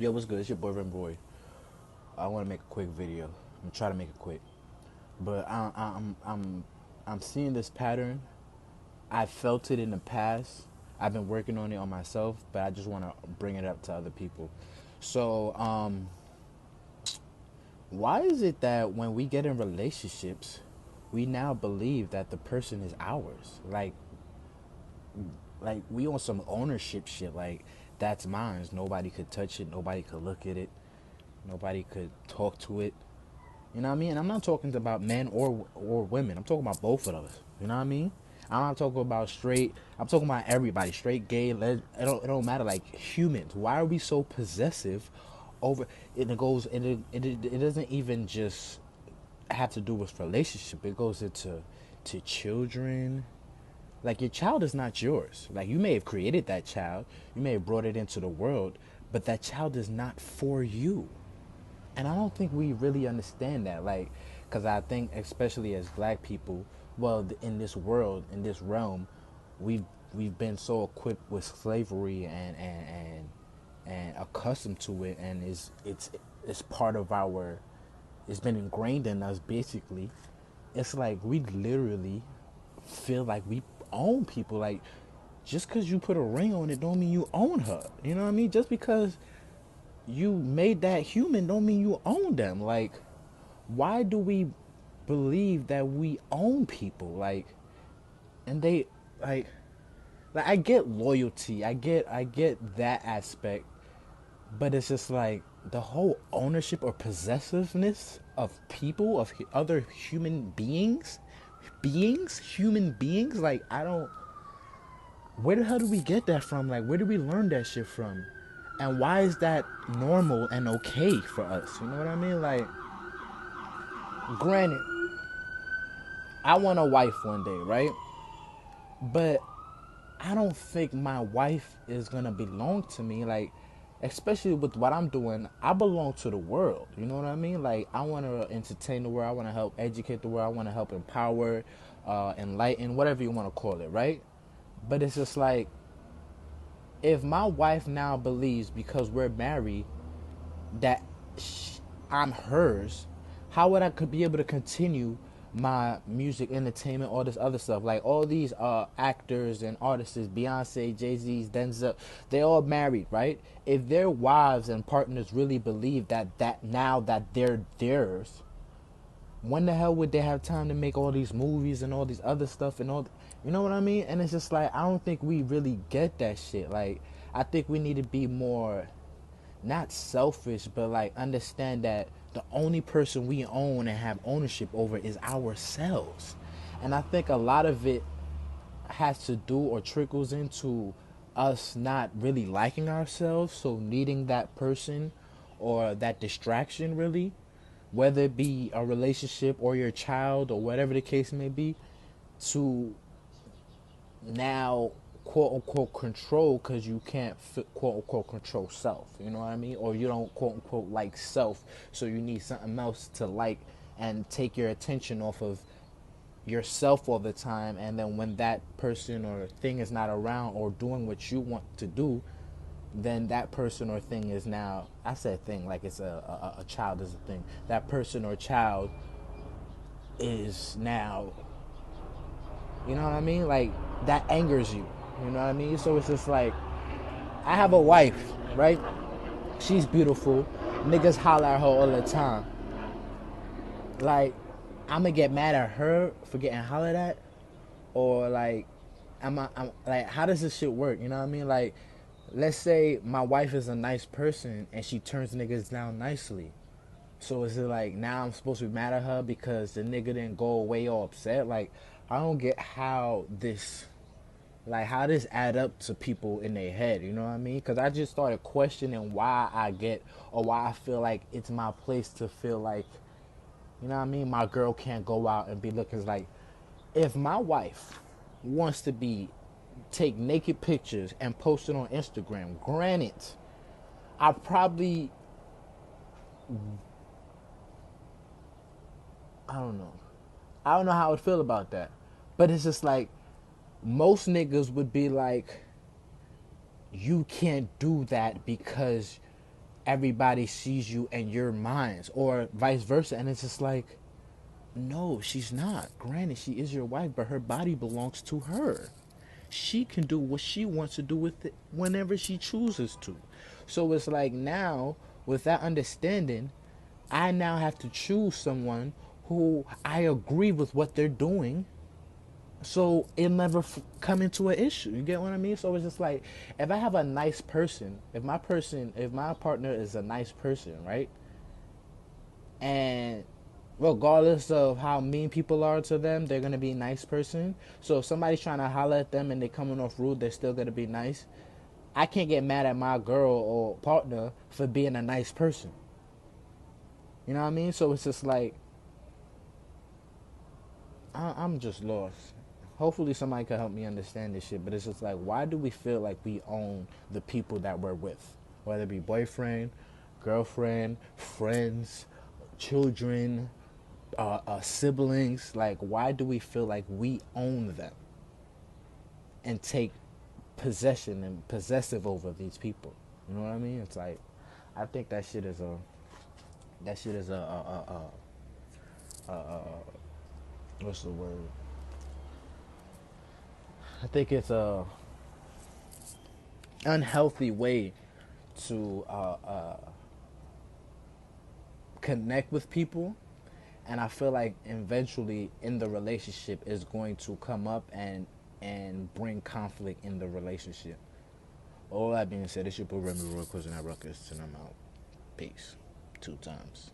Yo, what's good? It's your boyfriend Boy. I want to make a quick video. I'm trying to make it quick, but I'm seeing this pattern. I felt it in the past. I've been working on it on myself, but I just want to bring it up to other people. So, why is it that when we get in relationships, we now believe that the person is ours? Like we on some ownership shit. Like that's mine. Nobody could touch it. Nobody could look at it. Nobody could talk to it. You know what I mean? And I'm not talking about men or women. I'm talking about both of us. You know what I mean? I'm not talking about straight. I'm talking about everybody, straight, gay. It don't matter. Like humans, why are we so possessive over? And it goes. It doesn't even just have to do with relationship. It goes into to children. Like your child is not yours. Like you may have created that child, you may have brought it into the world, but that child is not for you. And I don't think we really understand that, like, because I think especially as black people, well, in this world, in this realm, we've been so equipped with slavery and accustomed to it, and it's part of our, it's been ingrained in us basically. It's like we literally feel like we own people. Like just because you put a ring on it don't mean you own her. You know what I mean? Just because you made that human don't mean you own them. Like, why do we believe that we own people? And they, like, like I get loyalty, I get that aspect, but it's just like the whole ownership or possessiveness of people, of other human human beings. Like, I don't. Where the hell do we get that from? Like, where do we learn that shit from? And why is that normal and okay for us? You know what I mean? Like, granted, I want a wife one day, right? But I don't think my wife is gonna belong to me. Like, especially with what I'm doing, I belong to the world. You know what I mean? Like, I want to entertain the world. I want to help educate the world. I want to help empower, enlighten, whatever you want to call it, right? But it's just like if my wife now believes because we're married that I'm hers, how would I could be able to continue my music, entertainment, all this other stuff? Like all these actors and artists, Beyonce, Jay-Z's, Denzel, they all married, right? If their wives and partners really believe that now that they're theirs, when the hell would they have time to make all these movies and all these other stuff and you know what I mean? And it's just like I don't think we really get that shit. Like I think we need to be more not selfish, but like understand that the only person we own and have ownership over is ourselves. And I think a lot of it has to do or trickles into us not really liking ourselves, so needing that person or that distraction really, whether it be a relationship or your child or whatever the case may be, to now quote unquote control because you can't quote unquote control self. You know what I mean? Or you don't quote unquote like self, so you need something else to like and take your attention off of yourself all the time. And then when that person or thing is not around or doing what you want to do, then that person or thing is now, I said thing like it's a child is a thing. That person or child is now, you know what I mean? Like that angers you. You know what I mean? So it's just like I have a wife, right? She's beautiful. Niggas holler at her all the time. Like I'm gonna get mad at her for getting hollered at, or like I'm like, how does this shit work? You know what I mean? Like, let's say my wife is a nice person and she turns niggas down nicely. So is it like now I'm supposed to be mad at her because the nigga didn't go away all upset? Like, I don't get how this, like, how this add up to people in their head. You know what I mean? Because I just started questioning why I get or why I feel like it's my place to feel like, you know what I mean? My girl can't go out and be looking like, if my wife wants to be take naked pictures and post it on Instagram, granted, I probably, I don't know. I don't know how I would feel about that. But it's just like most niggas would be like, you can't do that because everybody sees you in your minds, or vice versa. And it's just like, no, she's not. Granted, she is your wife, but her body belongs to her. She can do what she wants to do with it whenever she chooses to. So it's like now, with that understanding, I now have to choose someone who I agree with what they're doing, so it never come into an issue. You get what I mean? So it's just like, if I have a nice person, if my partner is a nice person, right? And regardless of how mean people are to them, they're gonna be a nice person. So if somebody's trying to holler at them and they're coming off rude, they're still gonna be nice. I can't get mad at my girl or partner for being a nice person. You know what I mean? So it's just like, I'm just lost. Hopefully somebody can help me understand this shit. But it's just like, why do we feel like we own the people that we're with? Whether it be boyfriend, girlfriend, friends, children, siblings. Like, why do we feel like we own them and take possession and possessive over these people? You know what I mean? It's like, I think that shit is what's the word? I think it's a unhealthy way to connect with people, and I feel like eventually in the relationship is going to come up and bring conflict in the relationship. All that being said, it's your boy Remy Roy, closing out Ruckus, and I'm out. Peace. 2 times.